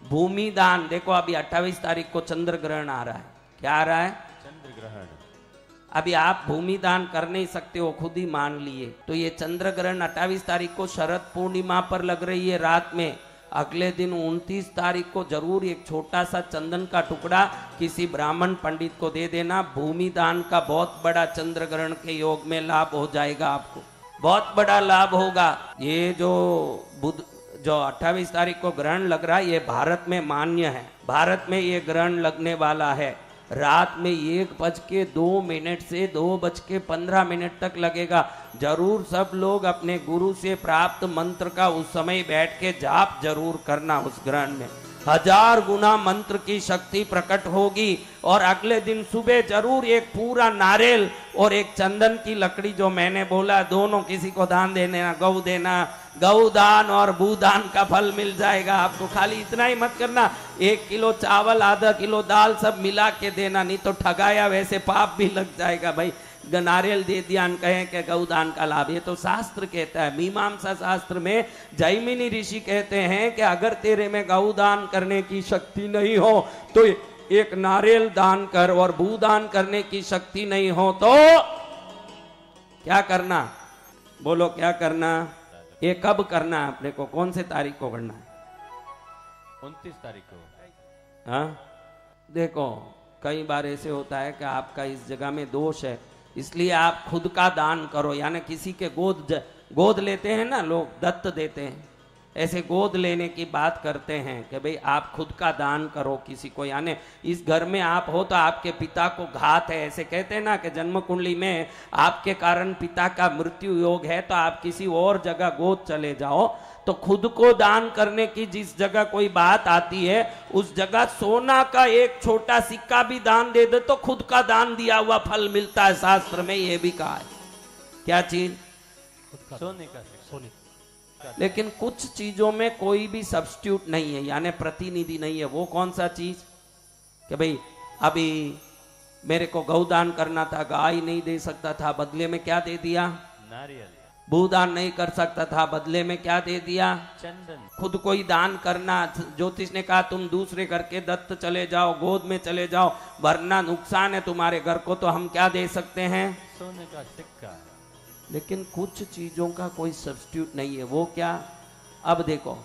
भूमि दान। देखो अभी 28 तारीख को चंद्र ग्रहण आ रहा है। क्या आ रहा है? चंद्र ग्रहण। अभी आप भूमि दान कर नहीं सकते हो, खुद ही मान लिए। तो ये चंद्र ग्रहण 28 तारीख को शरद पूर्णिमा पर लग रही है रात में। अगले दिन 29 तारीख को जरूर एक छोटा सा चंदन का टुकड़ा किसी ब्राह्मण पंडित को दे देना। भूमि दान का बहुत बड़ा चंद्र ग्रहण के योग में लाभ हो जाएगा, आपको बहुत बड़ा लाभ होगा। ये जो 28 तारीख को ग्रहण लग रहा है, ये भारत में मान्य है। भारत में ये ग्रहण लगने वाला है। रात में 1:02 से 2:15 तक लगेगा। जरूर सब लोग अपने गुरु से प्राप्त मंत्र का उस समय बैठ के जाप जरूर करना। उस ग्रहण में 1000 गुना मंत्र की शक्ति प्रकट होगी। और अगले दिन सुबह जरूर एक पूरा नारियल और एक चंदन की लकड़ी, जो मैंने बोला, दोनों किसी को दान देना, गौ देना। गौदान और भूदान का फल मिल जाएगा आपको। खाली इतना ही मत करना, 1 किलो चावल, आधा किलो दाल सब मिला के देना, नहीं तो ठगाया वैसे पाप भी लग जाएगा। भाई नारियल दे दिया, कहें कि गौदान का लाभ। ये तो शास्त्र कहता है, मीमांसा शास्त्र में जैमिनी ऋषि कहते हैं कि अगर तेरे में गौदान करने की शक्ति नहीं हो तो एक नारियल दान कर, और भूदान करने की शक्ति नहीं हो तो क्या करना? बोलो क्या करना? ये कब करना है अपने को? कौन से तारीख को करना है? 29 तारीख को। हाँ देखो, कई बार ऐसे होता है कि आपका इस जगह में दोष है, इसलिए आप खुद का दान करो। यानी किसी के गोद लेते हैं ना लोग, दत्त देते हैं, ऐसे गोद लेने की बात करते हैं कि भाई आप खुद का दान करो किसी को। यानी इस घर में आप हो तो आपके पिता को घात है, ऐसे कहते हैं ना कि जन्म कुंडली में आपके कारण पिता का मृत्यु योग है, तो आप किसी और जगह गोद चले जाओ। तो खुद को दान करने की जिस जगह कोई बात आती है, उस जगह सोना का एक छोटा सिक्का भी दान दे दे तो खुद का दान दिया हुआ फल मिलता है। शास्त्र में ये भी कहा है। क्या चीज? सोने का। सोने। लेकिन कुछ चीजों में कोई भी सब्स्टिट्यूट नहीं है, यानी प्रतिनिधि नहीं है। वो कौन सा चीज? कि भाई अभी मेरे को गौदान करना था, गाय नहीं दे सकता था, बदले में क्या दे दिया? नारियल। भूदान नहीं कर सकता था, बदले में क्या दे दिया? चंदन। खुद को ही दान करना। ज्योतिष ने कहा तुम दूसरे घर के दत्त चले जाओ, गोद में चले जाओ, वरना नुकसान है तुम्हारे घर को। तो हम क्या दे सकते हैं? सोने का सिक्का। लेकिन कुछ चीजों का कोई सब्स्टिट्यूट नहीं है। वो क्या? अब देखो,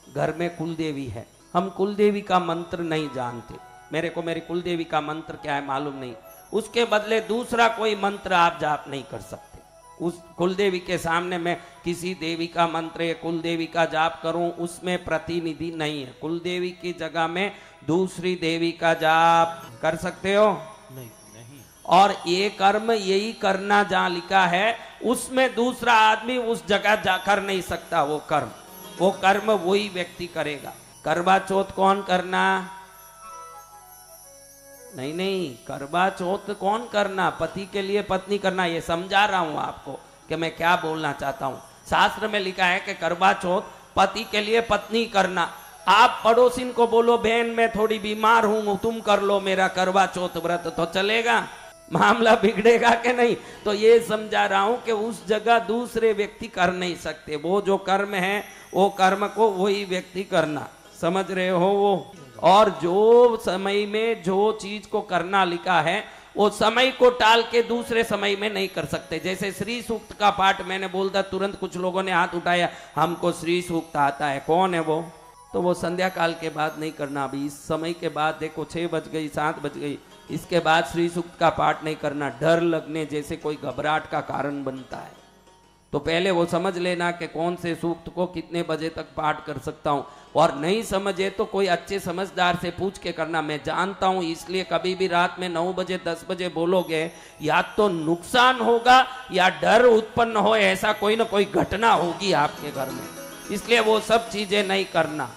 घर में कुलदेवी है, हम कुलदेवी का मंत्र नहीं जानते। मेरे को मेरी कुलदेवी का मंत्र क्या है मालूम नहीं, उसके बदले दूसरा कोई मंत्र आप जाप नहीं कर सकते। उस कुलदेवी के सामने मैं किसी देवी का मंत्र या कुलदेवी का जाप करूं, उसमें प्रतिनिधि नहीं है। कुलदेवी की जगह में दूसरी देवी का जाप कर सकते हो? नहीं। और ये कर्म यही करना जहां लिखा है, उसमें दूसरा आदमी उस जगह जाकर नहीं सकता। वो कर्म वही व्यक्ति करेगा। करवा चौथ कौन करना? नहीं, करवा चौथ कौन करना? पति के लिए पत्नी करना। ये समझा रहा हूं आपको कि मैं क्या बोलना चाहता हूं। शास्त्र में लिखा है कि करवा चौथ पति के लिए पत्नी करना। आप पड़ोसिन को बोलो बहन मैं थोड़ी बीमार हूं, तुम कर लो मेरा करवा चौथ व्रत, तो चलेगा? मामला बिगड़ेगा कि नहीं? तो ये समझा रहा हूं कि उस जगह दूसरे व्यक्ति कर नहीं सकते। वो जो कर्म है, वो कर्म को वही व्यक्ति करना। समझ रहे हो? वो और जो समय में जो चीज को करना लिखा है, वो समय को टाल के दूसरे समय में नहीं कर सकते। जैसे श्री सूक्त का पाठ मैंने बोल दिया, तुरंत कुछ लोगों ने हाथ उठाया, हमको श्री सूक्त आता है। कौन है वो? तो वो संध्या काल के बाद नहीं करना। अभी इस समय के बाद देखो 6 बज गई, 7 बज गई, इसके बाद श्री सूक्त का पाठ नहीं करना। डर लगने जैसे कोई घबराहट का कारण बनता है। तो पहले वो समझ लेना कि कौन से सूक्त को कितने बजे तक पाठ कर सकता हूं। और नहीं समझे तो कोई अच्छे समझदार से पूछ के करना। मैं जानता हूं, इसलिए कभी भी रात में 9 बजे 10 बजे बोलोगे, या तो नुकसान होगा या डर उत्पन्न हो, ऐसा कोई ना कोई घटना होगी आपके घर में। इसलिए वो सब चीजें नहीं करना।